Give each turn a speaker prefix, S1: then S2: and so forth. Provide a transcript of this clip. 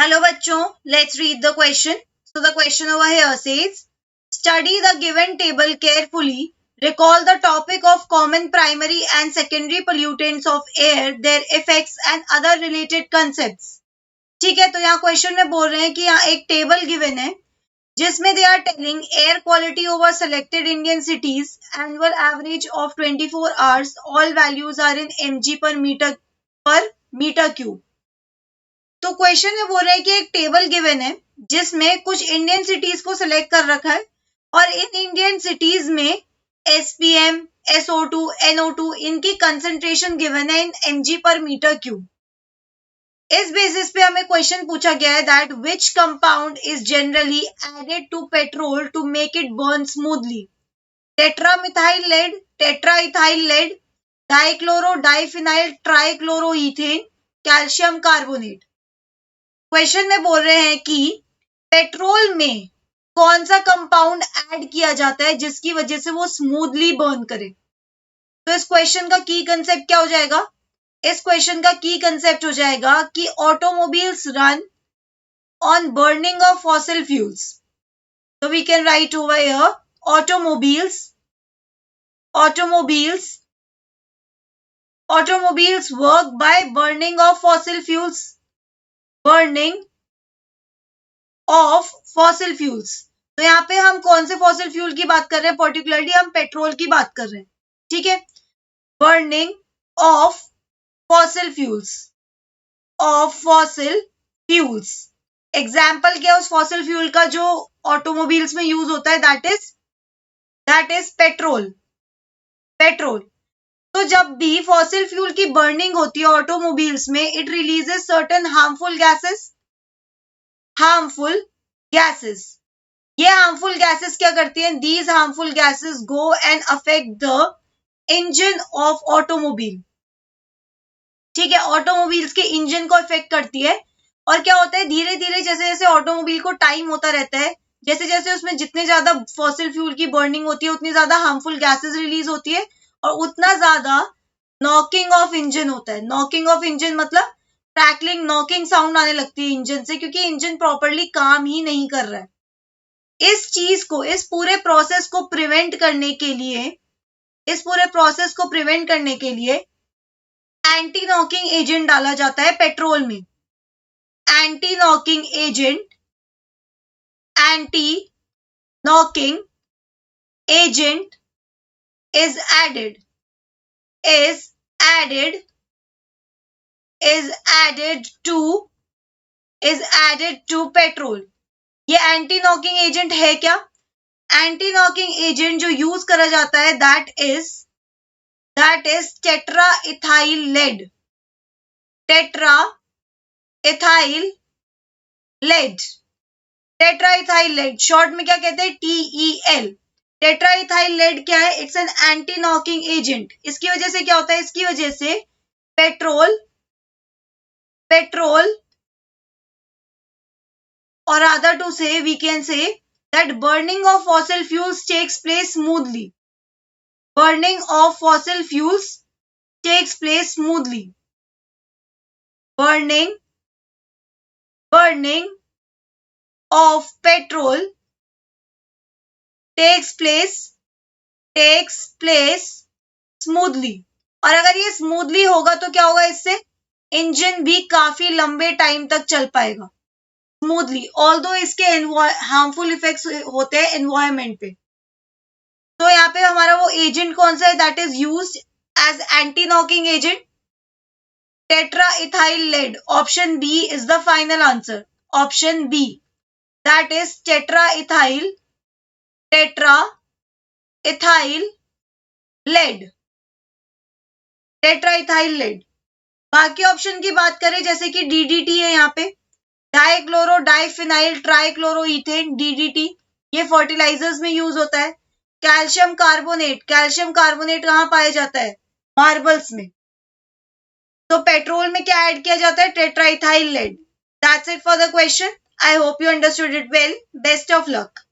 S1: Hello bachcho, let's read the question. So the question over here says, study the given table carefully. Recall the topic of common primary and secondary pollutants of air, their effects and other related concepts. ठीक है, तो यहाँ question में बोल रहे हैं कि यहाँ एक टेबल गिवन है जिसमें they are telling air quality over selected Indian cities, annual average of 24 hours, all values are in mg पर मीटर क्यूब. तो क्वेश्चन में बोल रहे हैं कि एक टेबल गिवन है जिसमें कुछ इंडियन सिटीज को सिलेक्ट कर रखा है और इन इंडियन सिटीज में SPM, SO2, NO2 इनकी कंसंट्रेशन गिवन है इन mg पर मीटर क्यूब. इस बेसिस पे हमें क्वेश्चन पूछा गया है that which compound is generally added to petrol to make it burn smoothly. Tetramethyl lead, tetraethyl lead, dichloro diphenyl trichloroethane, calcium carbonate. Question में बोल रहे हैं कि पेट्रोल में कौन सा कंपाउंड ऐड किया जाता है जिसकी वजह से वो स्मूथली बर्न करे. तो इस क्वेश्चन का की कंसेप्ट क्या हो जाएगा? इस क्वेश्चन का की कंसेप्ट हो जाएगा कि automobiles run on burning of fossil fuels. तो we can write over here automobiles work by burning of fossil fuels. तो यहाँ पे हम कौन से फॉसिल फ्यूल की बात कर रहे हैं? पर्टिकुलरली हम पेट्रोल की बात कर रहे हैं. ठीक है, burning of fossil fuels. Example क्या उस फॉसिल फ्यूल का जो ऑटोमोबाइल्स में यूज होता है? That is petrol. तो जब भी फॉसिल फ्यूल की बर्निंग होती है ऑटोमोबाइल्स में, it releases certain harmful gases. ये हार्मफुल गैसेस क्या करती हैं? These harmful gases go and affect the engine of automobile. ठीक है, ऑटोमोबाइल्स के इंजन को इफेक्ट करती है. और क्या होता है, धीरे धीरे जैसे जैसे ऑटोमोबाइल को टाइम होता रहता है, जैसे जैसे उसमें जितने ज्यादा फॉसिल फ्यूल की बर्निंग होती है उतनी ज्यादा हार्मफुल गैसेस रिलीज होती है और उतना ज्यादा नॉकिंग ऑफ इंजन होता है. नॉकिंग ऑफ इंजन मतलब क्रैकलिंग, नॉकिंग साउंड आने लगती है इंजन से, क्योंकि इंजन प्रॉपरली काम ही नहीं कर रहा है. इस चीज को, इस पूरे प्रोसेस को प्रिवेंट करने के लिए एंटी नॉकिंग एजेंट डाला जाता है पेट्रोल में. Anti knocking agent is added to petrol. ये एंटी नॉकिंग एजेंट है क्या? एंटी नॉकिंग एजेंट जो यूज करा जाता है that is tetraethyl lead. Short में क्या कहते हैं? TEL. टेट्राइथाइल लेड क्या है? It's an anti knocking agent. इसकी वजह से क्या होता है? इसकी वजह से petrol or rather to say, we can say that burning of fossil fuels takes place smoothly. Burning of petrol takes place smoothly. और अगर ये स्मूथली होगा तो क्या होगा? इससे इंजन भी काफी लंबे टाइम तक चल पाएगा स्मूथली, ऑल्दो इसके हार्मफुल इफेक्ट्स होते हैं एनवायरमेंट पे. तो यहाँ पे हमारा वो एजेंट कौन सा है? That is used as anti knocking agent tetraethyl lead. Option B is the final answer. Option B, that is tetraethyl lead. बाकी ऑप्शन की बात करें जैसे कि DDT है यहाँ पे, डाइक्लोरो डाइफिनाइल ट्राइक्लोरोइथेन, DDT, ये फर्टिलाइजर्स में यूज होता है. कैल्शियम कार्बोनेट कहाँ पाया जाता है? मार्बल्स में. तो पेट्रोल में क्या ऐड किया जाता है? Tetraethyl lead. That's it for the question. I hope you understood it well. Best of luck.